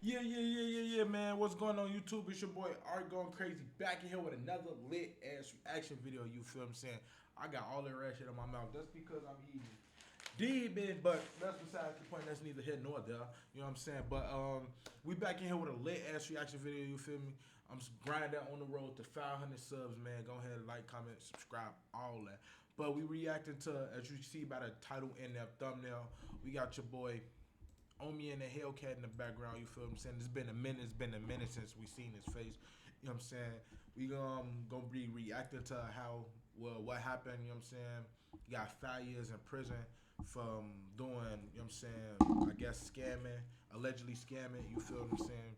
Yeah, man. What's going on, YouTube? It's your boy Art Going Crazy back in here with another lit ass reaction video. You feel what I'm saying? I got all that red shit in my mouth. That's because I'm eating deep, man. But that's besides the point. That's neither here nor there. You know what I'm saying? But we back in here with a lit ass reaction video. You feel me? I'm grinding on the road to 500 subs, man. Go ahead, like, comment, subscribe, all that. But we reacting to, as you see by the title and that thumbnail, we got your boy OMI and the HELLCAT in the background. You feel what I'm saying? It's been a minute since we seen his face. You know what I'm saying? We gonna be reacting to what happened. You know what I'm saying? He got 5 years in prison from doing, you know what I'm saying, I guess scamming, allegedly scamming. You feel what I'm saying?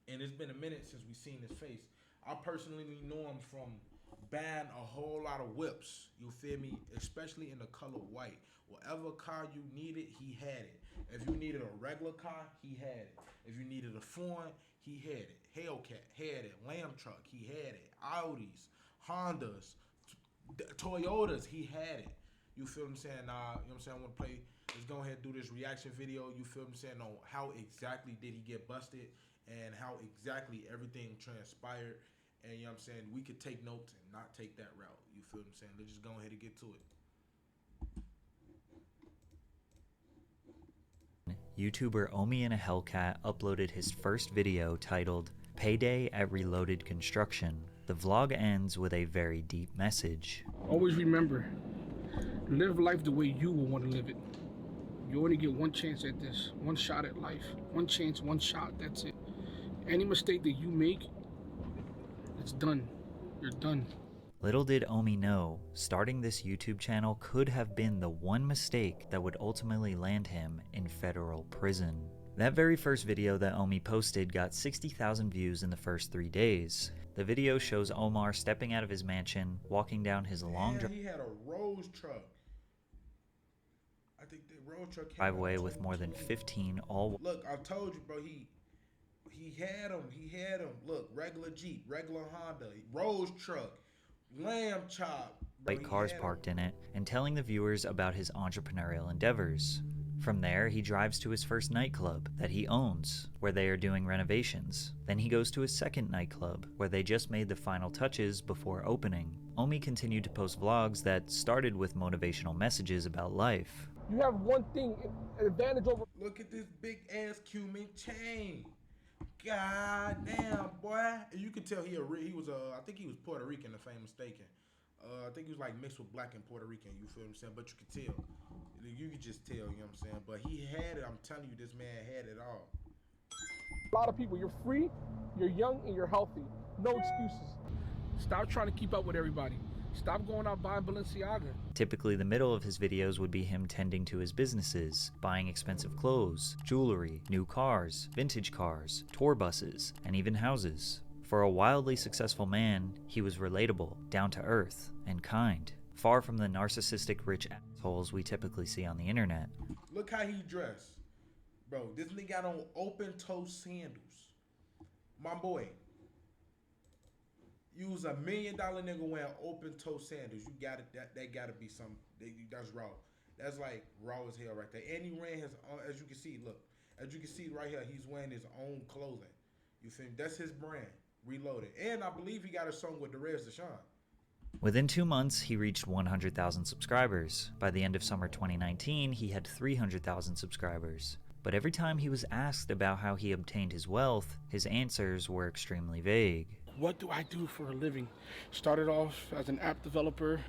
And it's been a minute since we seen his face. I personally know him from buying a whole lot of whips. You feel me? Especially in the color white. Whatever car you needed, he had it. If you needed a regular car, he had it. If you needed a foreign, he had it. HELLCAT had it. Lamb truck, he had it. Audis, Hondas, Toyotas, he had it. You feel what I'm saying? You know what I'm saying? I want to play. Let's go ahead and do this reaction video. You feel what I'm saying? On how exactly did he get busted and how exactly everything transpired. And you know what I'm saying? We could take notes and not take that route. You feel what I'm saying? Let's just go ahead and get to it. YouTuber OMI and a HELLCAT uploaded his first video titled Payday at Reloaded Construction. The vlog ends with a very deep message. Always remember, live life the way you will want to live it. You only get one chance at this, one shot at life. One chance, one shot, that's it. Any mistake that you make, it's done. You're done. Little did OMI know, starting this YouTube channel could have been the one mistake that would ultimately land him in federal prison. That very first video that OMI posted got 60,000 views in the first 3 days. The video shows Omar stepping out of his mansion, walking down his long he had a Rose truck. I think the Rose truck driveway with more than 15 all. Look, I told you, bro. He had them. He had them. Look, regular Jeep, regular Honda, Rose truck, lamb chop. White cars parked in it, and telling the viewers about his entrepreneurial endeavors. From there, he drives to his first nightclub that he owns, where they are doing renovations. Then he goes to his second nightclub, where they just made the final touches before opening. OMI continued to post vlogs that started with motivational messages about life. You have one thing, an advantage over. Look at this big ass cumin chain. God damn, boy. And you can tell he was I think he was Puerto Rican, if I ain't mistaken. I think he was like mixed with black and Puerto Rican, you feel what I'm saying? But you could tell. You could just tell, you know what I'm saying? But he had it, I'm telling you, this man had it all. A lot of people, you're free, you're young, and you're healthy. No excuses. Stop trying to keep up with everybody. Stop going out buying Balenciaga. Typically, the middle of his videos would be him tending to his businesses, buying expensive clothes, jewelry, new cars, vintage cars, tour buses, and even houses. For a wildly successful man, he was relatable, down to earth, and kind, far from the narcissistic rich assholes we typically see on the internet. Look how he dressed. Bro, this nigga got on open-toe sandals. My boy. You was $1 million nigga wearing open-toe sandals. You got it. That gotta be something. That's raw. That's like raw as hell right there. And he ran his own, as you can see, look. As you can see right here, he's wearing his own clothing. You feel me? That's his brand. Reloaded. And I believe he got a song with Derez Deshawn. Within 2 months, he reached 100,000 subscribers. By the end of summer 2019, he had 300,000 subscribers. But every time he was asked about how he obtained his wealth, his answers were extremely vague. What do I do for a living? Started off as an app developer.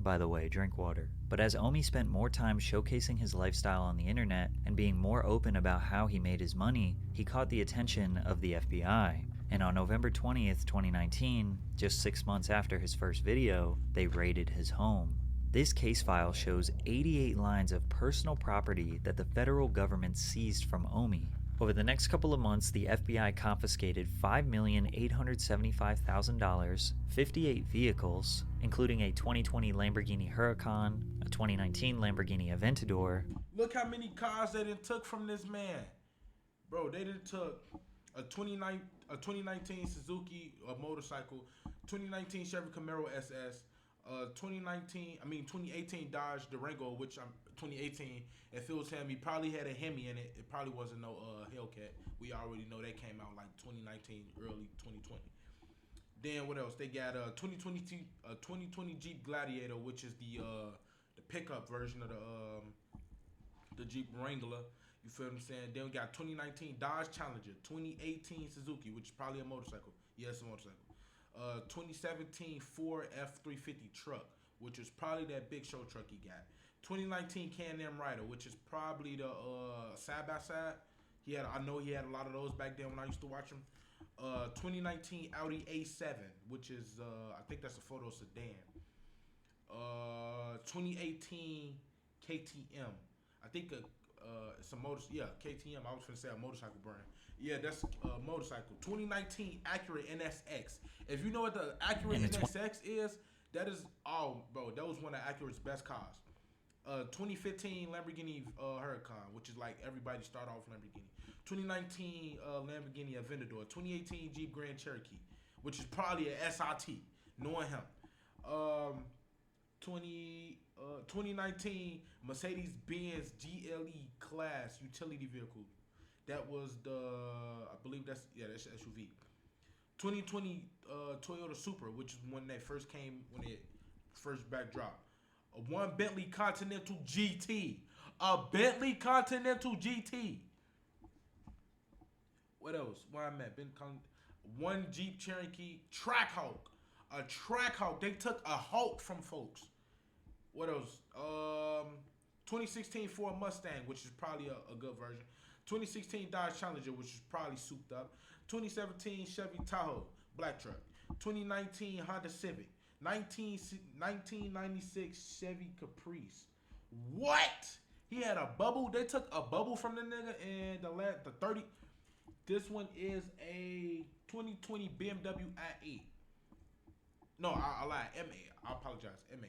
By the way, drink water. But as OMI spent more time showcasing his lifestyle on the internet and being more open about how he made his money, he caught the attention of the FBI. And on November 20th, 2019, just 6 months after his first video, they raided his home. This case file shows 88 lines of personal property that the federal government seized from OMI. Over the next couple of months, the FBI confiscated $5,875,000, 58 vehicles, including a 2020 Lamborghini Huracan, a 2019 Lamborghini Aventador. Look how many cars they done took from this man. Bro, they done took a 2019 Suzuki motorcycle, 2019 Chevy Camaro SS, 2018 Dodge Durango, which I'm 2018. If it was him, he probably had a Hemi in it. It probably wasn't no Hellcat. We already know that came out like 2019, early 2020. Then what else? They got 2020 Jeep Gladiator, which is the pickup version of the Jeep Wrangler. You feel what I'm saying? Then we got 2019 Dodge Challenger, 2018 Suzuki, which is probably a motorcycle. Yes, a motorcycle. 2017 Ford F350 truck, which is probably that big show truck he got. 2019 Can-Am Rider, which is probably the side by side. I know he had a lot of those back then when I used to watch him. 2019 Audi A7, which is I think that's a photo sedan. 2018 KTM. I think it's a KTM. I was gonna say a motorcycle brand. Yeah, that's a motorcycle. 2019 Acura NSX. If you know what the Acura NSX is, that is bro. That was one of Acura's best cars. 2015 Lamborghini Huracan, which is like everybody start off Lamborghini. 2019 Lamborghini Aventador. 2018 Jeep Grand Cherokee, which is probably an SRT, knowing him. 2019 Mercedes-Benz GLE class utility vehicle. That was I believe that's SUV. 2020 Toyota Supra, which is when it first backdrop. One Bentley Continental GT. A Bentley Continental GT. What else? Where I'm at? One Jeep Cherokee Trackhawk. A Trackhawk. They took a Hawk from folks. What else? 2016 Ford Mustang, which is probably a good version. 2016 Dodge Challenger, which is probably souped up. 2017 Chevy Tahoe, black truck. 2019 Honda Civic. 1996 Chevy Caprice. What? He had a bubble. They took a bubble from the nigga, and the 30. This one is a 2020 BMW i8. No, I lied. M8. I apologize. M8.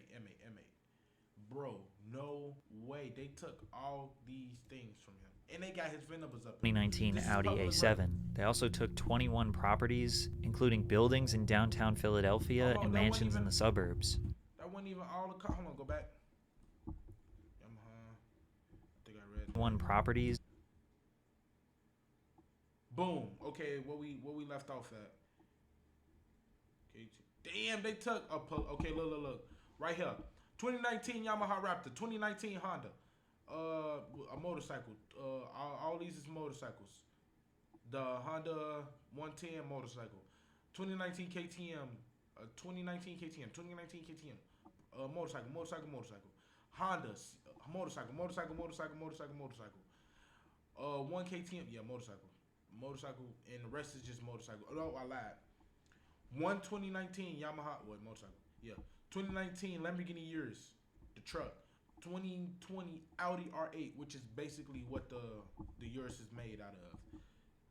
Bro, no way. They took all these things from him. And they got his VIN numbers up. 2019 Audi A7. They also took 21 properties, including buildings in downtown Philadelphia and mansions in the suburbs. That wasn't even all the car. Hold on, go back. Yamaha. I think I read. 1 properties. Boom. Okay, what we left off at. Okay. Damn, they took okay, look. Right here. 2019 Yamaha Raptor, 2019 Honda. A motorcycle. All these is motorcycles. The Honda 110 motorcycle. 2019 KTM. 2019 KTM. Motorcycle. Hondas. Motorcycle. One KTM. Yeah, motorcycle, and the rest is just motorcycle. Oh, I lied. One 2019 Yamaha, motorcycle. Yeah. 2019 Lamborghini Urus, the truck. 2020 Audi R8, which is basically what the Urus is made out of.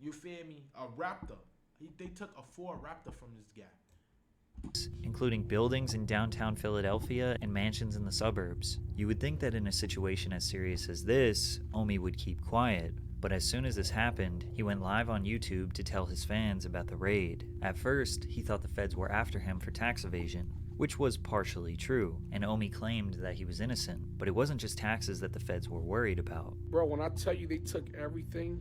You feel me? A Raptor. They took a Ford Raptor from this guy. Including buildings in downtown Philadelphia and mansions in the suburbs. You would think that in a situation as serious as this, OMI would keep quiet. But as soon as this happened, he went live on YouTube to tell his fans about the raid. At first, he thought the feds were after him for tax evasion, which was partially true, and OMI claimed that he was innocent. But it wasn't just taxes that the feds were worried about. Bro, when I tell you they took everything,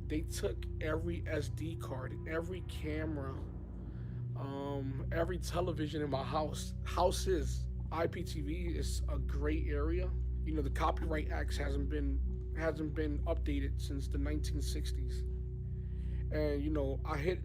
they took every SD card, every camera, every television in my house. Houses, IPTV is a gray area. You know, the Copyright Act hasn't been updated since the 1960s. And, you know, I hit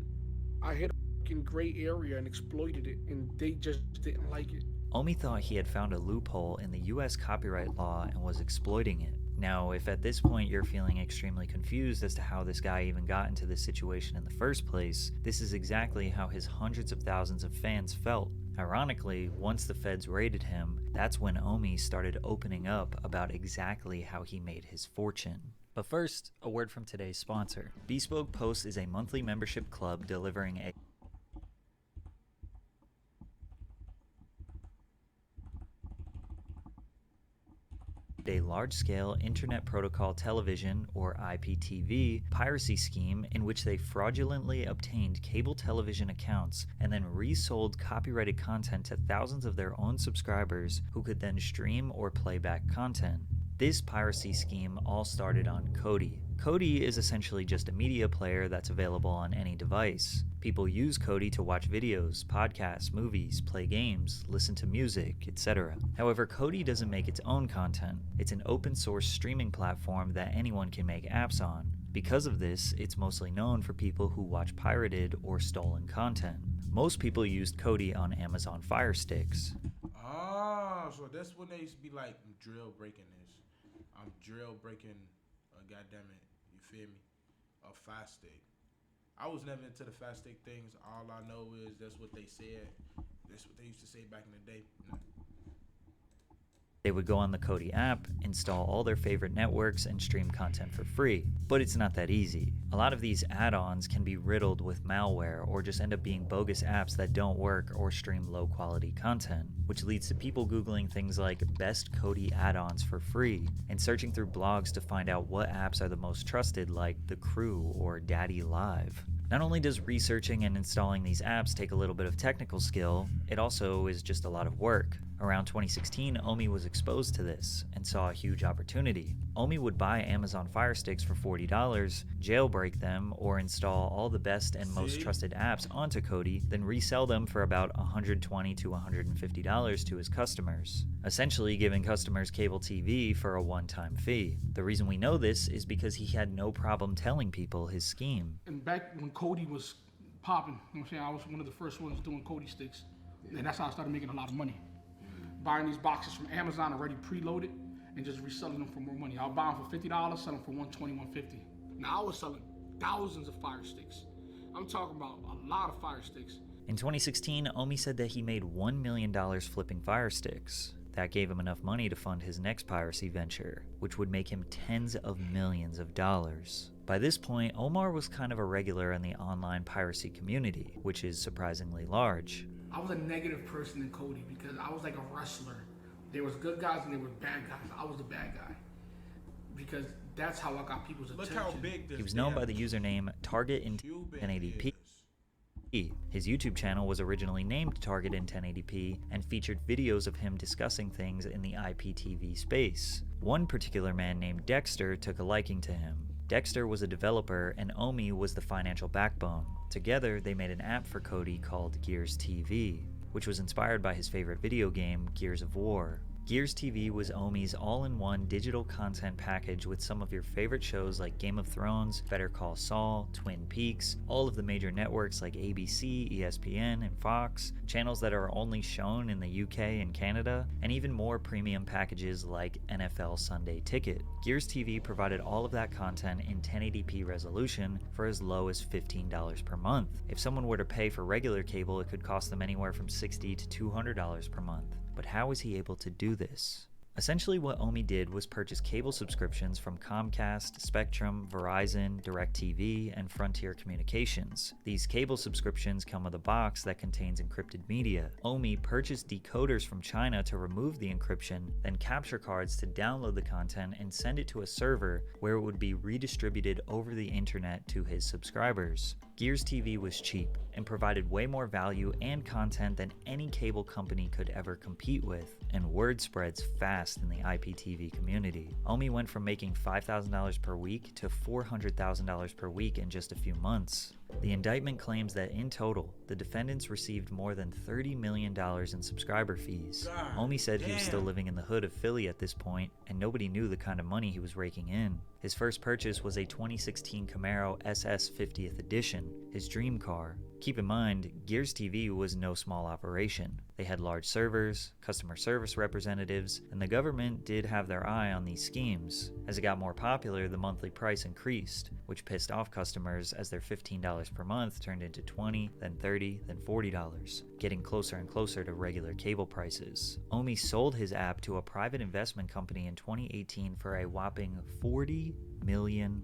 a fucking gray area and exploited it, and they just didn't like it. OMI thought he had found a loophole in the US copyright law and was exploiting it. Now, if at this point you're feeling extremely confused as to how this guy even got into this situation in the first place, this is exactly how his hundreds of thousands of fans felt. Ironically, once the feds raided him, that's when OMI started opening up about exactly how he made his fortune. But first, a word from today's sponsor. Bespoke Post is a monthly membership club delivering a large-scale Internet Protocol Television, or IPTV, piracy scheme in which they fraudulently obtained cable television accounts and then resold copyrighted content to thousands of their own subscribers who could then stream or play back content. This piracy scheme all started on Kodi. Kodi is essentially just a media player that's available on any device. People use Kodi to watch videos, podcasts, movies, play games, listen to music, etc. However, Kodi doesn't make its own content. It's an open source streaming platform that anyone can make apps on. Because of this, it's mostly known for people who watch pirated or stolen content. Most people used Kodi on Amazon Fire Sticks. Ah, so that's when they used to be like, I'm drill breaking this. I'm drill breaking, goddammit, you feel me? A fast stick. I was never into the fast stick things. All I know is that's what they said. That's what they used to say back in the day. They would go on the Kodi app, install all their favorite networks, and stream content for free. But it's not that easy. A lot of these add-ons can be riddled with malware or just end up being bogus apps that don't work or stream low-quality content, which leads to people Googling things like best Kodi add-ons for free and searching through blogs to find out what apps are the most trusted, like The Crew or Daddy Live. Not only does researching and installing these apps take a little bit of technical skill, it also is just a lot of work. Around 2016, OMI was exposed to this and saw a huge opportunity. OMI would buy Amazon Fire Sticks for $40, jailbreak them, or install all the best and most trusted apps onto Kodi, then resell them for about $120 to $150 to his customers, essentially giving customers cable TV for a one-time fee. The reason we know this is because he had no problem telling people his scheme. And back when Kodi was popping, you know what I'm saying, I was one of the first ones doing Kodi sticks, and that's how I started making a lot of money. Buying these boxes from Amazon already preloaded and just reselling them for more money. I'll buy them for $50, sell them for $120, $150. Now I was selling thousands of Fire Sticks. I'm talking about a lot of Fire Sticks. In 2016, OMI said that he made $1 million flipping Fire Sticks. That gave him enough money to fund his next piracy venture, which would make him tens of millions of dollars. By this point, Omar was kind of a regular in the online piracy community, which is surprisingly large. I was a negative person in Kodi because I was like a wrestler. There was good guys and there were bad guys. I was the bad guy because that's how I got people's attention. Look how big this He was known by the username Target in 1080p. His YouTube channel was originally named Target in 1080p and featured videos of him discussing things in the IPTV space. One particular man named Dexter took a liking to him. Dexter was a developer and OMI was the financial backbone. Together, they made an app for Kodi called Gears TV, which was inspired by his favorite video game, Gears of War. Gears TV was OMI's all-in-one digital content package with some of your favorite shows like Game of Thrones, Better Call Saul, Twin Peaks, all of the major networks like ABC, ESPN, and Fox, channels that are only shown in the UK and Canada, and even more premium packages like NFL Sunday Ticket. Gears TV provided all of that content in 1080p resolution for as low as $15 per month. If someone were to pay for regular cable, it could cost them anywhere from $60 to $200 per month. But how was he able to do this? Essentially, what OMI did was purchase cable subscriptions from Comcast, Spectrum, Verizon, DirecTV, and Frontier Communications. These cable subscriptions come with a box that contains encrypted media. OMI purchased decoders from China to remove the encryption, then capture cards to download the content and send it to a server where it would be redistributed over the internet to his subscribers. Gears TV was cheap and provided way more value and content than any cable company could ever compete with, and word spreads fast in the IPTV community. OMI went from making $5,000 per week to $400,000 per week in just a few months. The indictment claims that in total, the defendants received more than $30 million in subscriber fees. OMI said he was still living in the hood of Philly at this point, and nobody knew the kind of money he was raking in. His first purchase was a 2016 Camaro SS 50th Edition, his dream car. Keep in mind, Gears TV was no small operation. They had large servers, customer service representatives, and the government did have their eye on these schemes. As it got more popular, the monthly price increased, which pissed off customers as their $15 per month turned into $20, then $30, then $40, getting closer and closer to regular cable prices. OMI sold his app to a private investment company in 2018 for a whopping $40 million.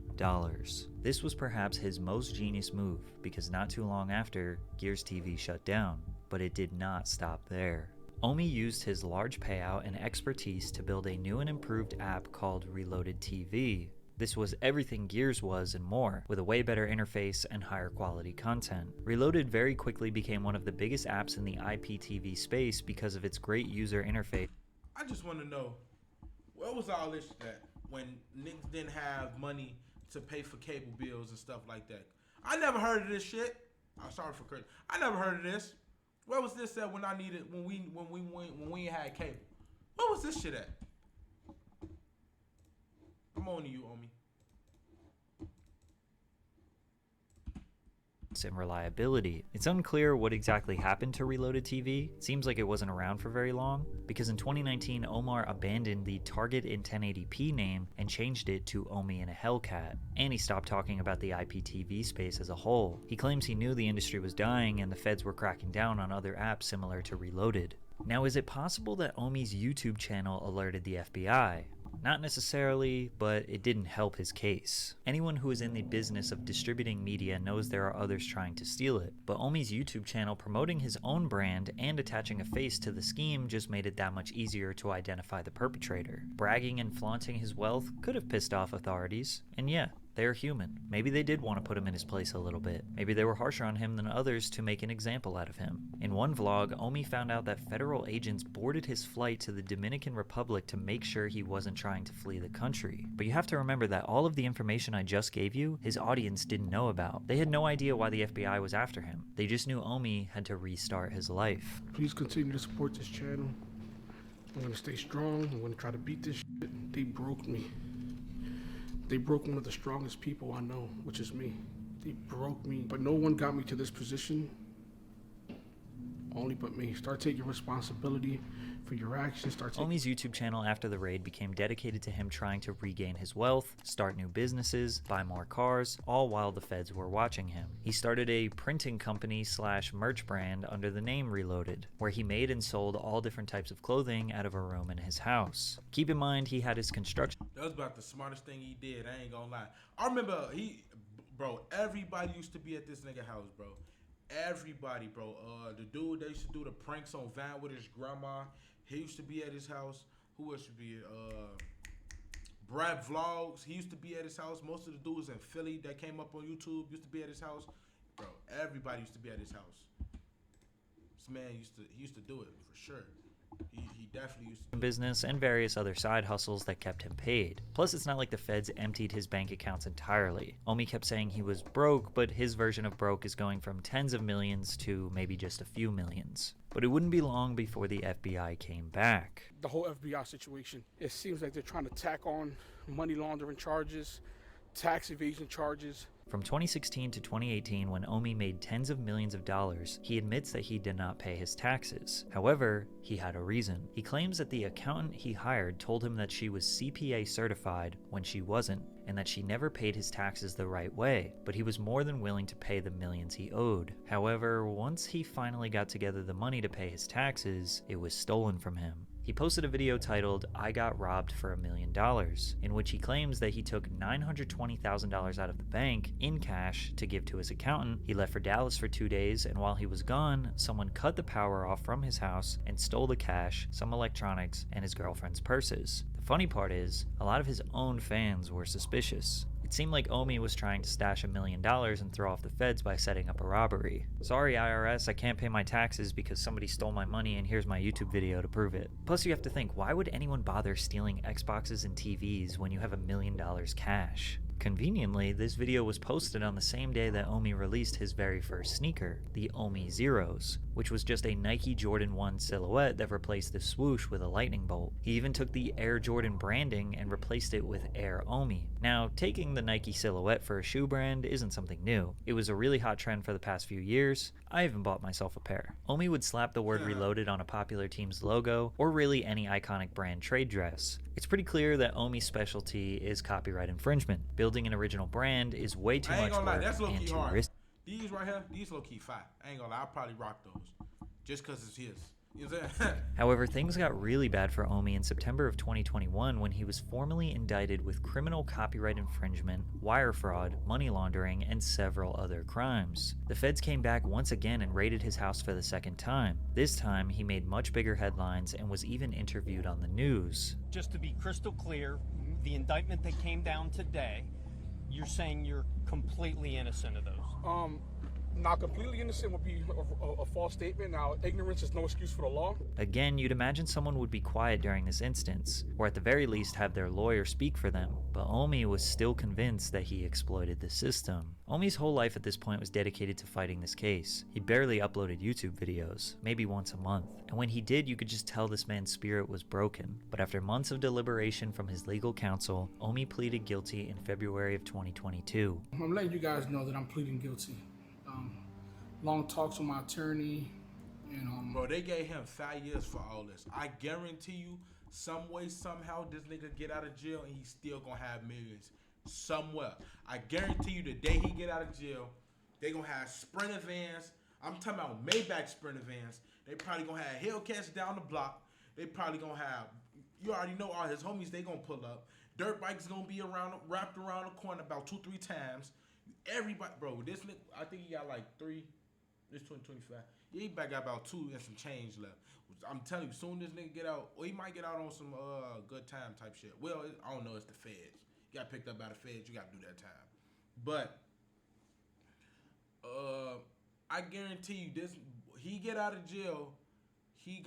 This was perhaps his most genius move because not too long after, Gears TV shut down. But it did not stop there. OMI used his large payout and expertise to build a new and improved app called Reloaded TV. This was everything Gears was and more, with a way better interface and higher quality content. Reloaded very quickly became one of the biggest apps in the IPTV space because of its great user interface. I just want to know, where was all this at when niggas didn't have money to pay for cable bills and stuff like that? I never heard of this shit. I'm sorry for crazy. I never heard of this. Where was this at when I needed when we had cable? Where was this shit at? I'm on to you, Omi. And reliability. It's unclear what exactly happened to Reloaded TV. It seems like it wasn't around for very long, because in 2019 Omar abandoned the Target in 1080p name and changed it to OMI and a HELLCAT, and he stopped talking about the IPTV space as a whole. He claims he knew the industry was dying and the feds were cracking down on other apps similar to Reloaded. Now, is it possible that OMI's YouTube channel alerted the FBI? Not necessarily, but it didn't help his case. Anyone who is in the business of distributing media knows there are others trying to steal it, but OMI's YouTube channel promoting his own brand and attaching a face to the scheme just made it that much easier to identify the perpetrator. Bragging and flaunting his wealth could have pissed off authorities, and yeah, they're human. Maybe they did want to put him in his place a little bit. Maybe they were harsher on him than others to make an example out of him. In one vlog, OMI found out that federal agents boarded his flight to the Dominican Republic to make sure he wasn't trying to flee the country. But you have to remember that all of the information I just gave you, his audience didn't know about. They had no idea why the FBI was after him. They just knew OMI had to restart his life. Please continue to support this channel. I'm gonna stay strong. I'm gonna try to beat this shit. They broke me. They broke one of the strongest people I know, which is me. They broke me, but no one got me to this position. Only but me. Start taking responsibility for your actions. OMI's YouTube channel after the raid became dedicated to him trying to regain his wealth, start new businesses, buy more cars, all while the feds were watching him. He started a printing company / merch brand under the name Reloaded, where he made and sold all different types of clothing out of a room in his house. Keep in mind he had his construction. That was about the smartest thing he did. I ain't gonna lie. I remember everybody used to be at this nigga house, bro. Everybody, bro. The dude that used to do the pranks on Van with his grandma, he used to be at his house. Who else should be Brad Vlogs, he used to be at his house. Most of the dudes in Philly that came up on YouTube used to be at his house. Bro, everybody used to be at his house. This man used to do it for sure. He definitely used to business and various other side hustles that kept him paid. Plus, it's not like the feds emptied his bank accounts entirely. OMI kept saying he was broke, but his version of broke is going from tens of millions to maybe just a few millions. But it wouldn't be long before the FBI came back. The whole FBI situation, it seems like they're trying to tack on money laundering charges, tax evasion charges. From 2016 to 2018, when OMI made tens of millions of dollars, he admits that he did not pay his taxes. However, he had a reason. He claims that the accountant he hired told him that she was CPA certified when she wasn't, and that she never paid his taxes the right way, but he was more than willing to pay the millions he owed. However, once he finally got together the money to pay his taxes, it was stolen from him. He posted a video titled, "I Got Robbed for $1 million," in which he claims that he took $920,000 out of the bank in cash to give to his accountant. He left for Dallas for 2 days, and while he was gone, someone cut the power off from his house and stole the cash, some electronics, and his girlfriend's purses. The funny part is, a lot of his own fans were suspicious. It seemed like OMI was trying to stash $1 million and throw off the feds by setting up a robbery. Sorry IRS, I can't pay my taxes because somebody stole my money and here's my YouTube video to prove it. Plus you have to think, why would anyone bother stealing Xboxes and TVs when you have $1 million cash? Conveniently, this video was posted on the same day that OMI released his very first sneaker, the OMI Zeros, which was just a Nike Jordan 1 silhouette that replaced the swoosh with a lightning bolt. He even took the Air Jordan branding and replaced it with Air OMI. Now, taking the Nike silhouette for a shoe brand isn't something new. It was a really hot trend for the past few years. I even bought myself a pair. OMI would slap the word Reloaded on a popular team's logo, or really any iconic brand trade dress. It's pretty clear that OMI's specialty is copyright infringement. Building an original brand is way too much work and too risky. These right here, these low-key fire. I ain't gonna lie, I'll probably rock those. Just cause it's his. You know what I'm saying? However, things got really bad for Omi in September of 2021 when he was formally indicted with criminal copyright infringement, wire fraud, money laundering, and several other crimes. The feds came back once again and raided his house for the second time. This time, he made much bigger headlines and was even interviewed on the news. Just to be crystal clear, the indictment that came down today, you're saying you're completely innocent of those? Not completely innocent would be a false statement. Now, ignorance is no excuse for the law. Again, you'd imagine someone would be quiet during this instance, or at the very least have their lawyer speak for them, but Omi was still convinced that he exploited the system. Omi's whole life at this point was dedicated to fighting this case. He barely uploaded YouTube videos, maybe once a month, and when he did, you could just tell this man's spirit was broken. But after months of deliberation from his legal counsel, Omi pleaded guilty in February of 2022. I'm letting you guys know that I'm pleading guilty. Long talks with my attorney, and Bro, they gave him 5 years for all this. I guarantee you, some way, somehow, this nigga get out of jail and he's still gonna have millions somewhere. I guarantee you, the day he get out of jail, they gonna have Sprinter vans. I'm talking about Maybach Sprinter vans. They probably gonna have Hellcats down the block. They probably gonna have, you already know, all his homies, they gonna pull up. Dirt bikes gonna be wrapped around the corner about 2-3 times. Everybody, bro, this nigga, I think he got like 3. This 2025. Yeah, he back got about 2 and some change left. I'm telling you, soon this nigga get out, or he might get out on some good time type shit. Well, I don't know, it's the feds. You got picked up by the feds, you got to do that time. But I guarantee you, this he get out of jail, he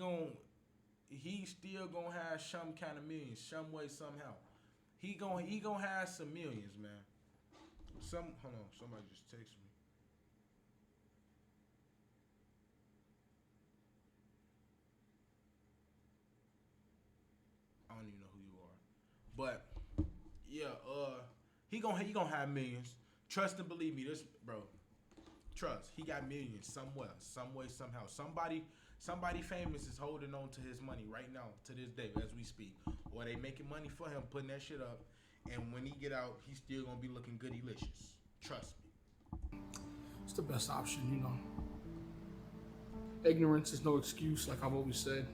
still gonna have some kind of millions, some way, somehow. He gonna have some millions, man. Hold on, somebody just texted me. I don't even know who you are, but yeah, he gonna have millions. Trust and believe me, this bro. Trust, he got millions somewhere, some way, somehow. Somebody famous is holding on to his money right now, to this day, as we speak, or they making money for him, putting that shit up, and when he get out, he's still gonna be looking goodylicious. Trust me. it's the best option, you know. Ignorance is no excuse, like I've always said.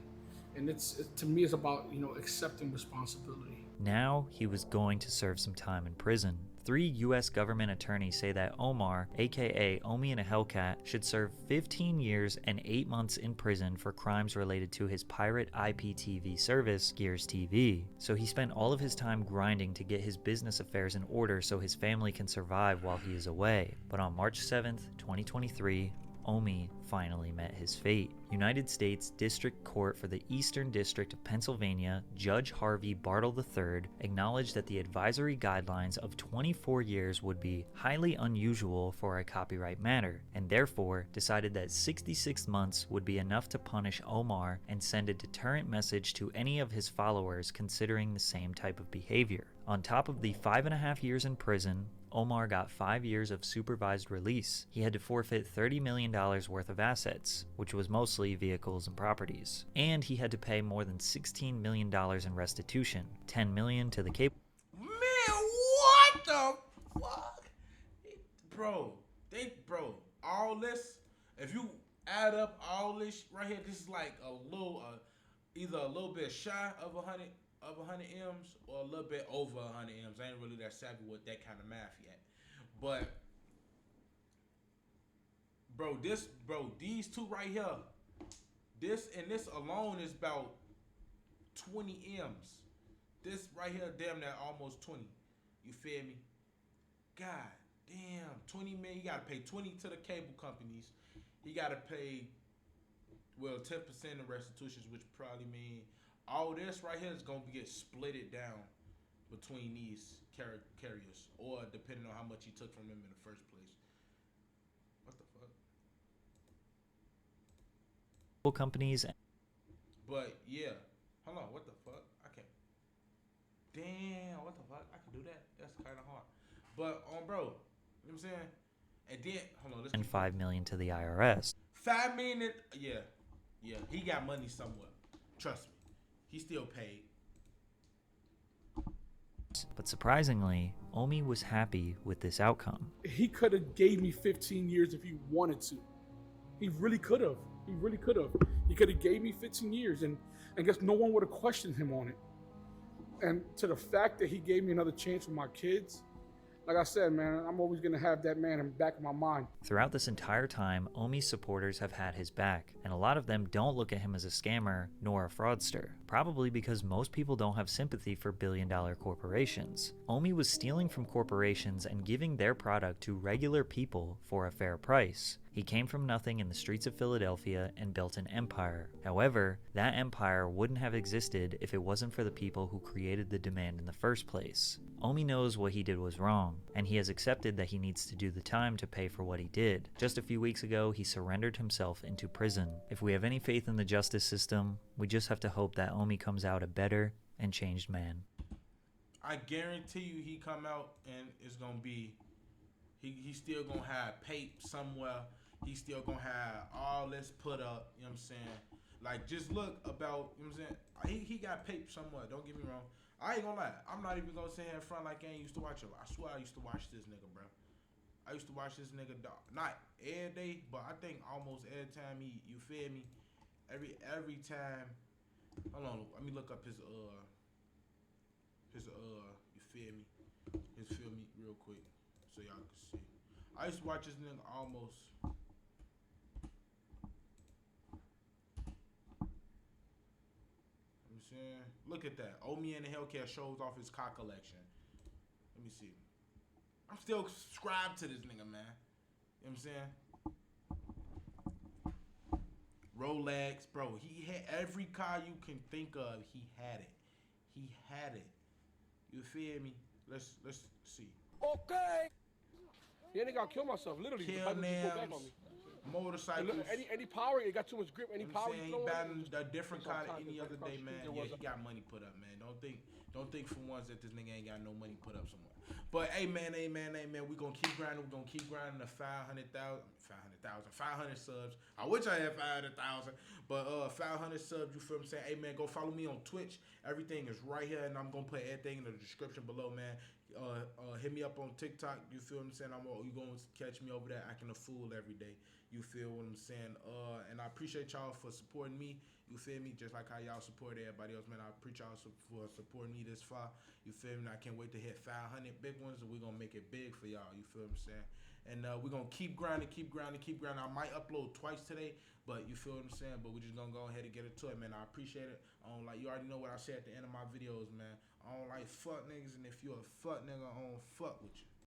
And to me, it's about, you know, accepting responsibility. Now he was going to serve some time in prison. 3 U.S. government attorneys say that Omar, aka Omi and a Hellcat, should serve 15 years and 8 months in prison for crimes related to his pirate IPTV service, Gears TV. So he spent all of his time grinding to get his business affairs in order so his family can survive while he is away. But on March 7th, 2023, Omi finally met his fate. United States District Court for the Eastern District of Pennsylvania, Judge Harvey Bartle III, acknowledged that the advisory guidelines of 24 years would be highly unusual for a copyright matter, and therefore decided that 66 months would be enough to punish Omar and send a deterrent message to any of his followers considering the same type of behavior. On top of the 5.5 years in prison, Omar got 5 years of supervised release. He had to forfeit $30 million worth of assets, which was mostly vehicles and properties. And he had to pay more than $16 million in restitution, $10 million to the cable. Man, what the fuck? Bro, all this, if you add up all this right here, this is like a little, either a little bit shy of 100 M's or a little bit over 100 M's. I ain't really that savvy with that kind of math yet. But these two right here, this alone is about 20 M's. This right here, damn near almost 20. You feel me? God damn, 20 million. You gotta pay 20 to the cable companies. You gotta pay 10% of restitutions, which probably mean all this right here is gonna get splitted down between these carriers, or depending on how much he took from them in the first place. What the fuck? Companies. But yeah, hold on. What the fuck? I can't. Damn, what the fuck? I can do that. That's kind of hard. But bro, you know what I'm saying? And then hold on. And $5 million to the IRS. 5 million. Yeah. He got money somewhere. Trust me. He still paid. But surprisingly, Omi was happy with this outcome. He could have gave me 15 years if he wanted to. He really could have. He really could have. He could have gave me 15 years, and I guess no one would have questioned him on it. And to the fact that he gave me another chance with my kids, like I said, man, I'm always going to have that man in the back of my mind. Throughout this entire time, OMI's supporters have had his back, and a lot of them don't look at him as a scammer nor a fraudster, probably because most people don't have sympathy for billion-dollar corporations. OMI was stealing from corporations and giving their product to regular people for a fair price. He came from nothing in the streets of Philadelphia and built an empire. However, that empire wouldn't have existed if it wasn't for the people who created the demand in the first place. OMI knows what he did was wrong, and he has accepted that he needs to do the time to pay for what he did. Just a few weeks ago, he surrendered himself into prison. If we have any faith in the justice system, we just have to hope that OMI comes out a better and changed man. I guarantee you he come out and it's going to be, he's still going to have pape somewhere. He's still going to have all this put up, you know what I'm saying? Like, just look about, you know what I'm saying? He got pape somewhere, don't get me wrong. I ain't gonna lie. I'm not even gonna sit here in front like I ain't used to watch him. I swear I used to watch this nigga, bro. I used to watch this nigga, dog. Not every day, but I think almost every time you feel me? Every time. Hold on, let me look up his, you feel me? His feel me real quick so y'all can see. I used to watch this nigga almost. Look at that. OMI and the HELLCAT shows off his car collection. Let me see. I'm still subscribed to this nigga, man. You know what I'm saying? Rolex, bro. He had every car you can think of. He had it. He had it. You feel me? Let's see. Okay. Yeah, nigga, I'll kill myself. Literally. Kill nails. Motorcycles. Any power, it got too much grip. Any power, he battling a different kind of any other day, man. Yeah, he got money put up, man. Don't think for once that this nigga ain't got no money put up somewhere. But hey, man, we gonna keep grinding. We gonna keep grinding to 500 subs. I wish I had 500,000, but 500 subs. You feel what I'm saying? Hey, man, go follow me on Twitch. Everything is right here, and I'm gonna put everything in the description below, man. Hit me up on TikTok. You feel what I'm saying? You gonna catch me over there acting a fool every day. You feel what I'm saying? And I appreciate y'all for supporting me. You feel me? Just like how y'all support everybody else, man. I appreciate y'all for supporting me this far. You feel me? I can't wait to hit 500 big ones, and we're going to make it big for y'all. You feel what I'm saying? And we're going to keep grinding. I might upload twice today, but you feel what I'm saying? But we're just going to go ahead and get into it, man. I appreciate it. You already know what I say at the end of my videos, man. I don't like fuck niggas, and if you're a fuck nigga, I don't fuck with you.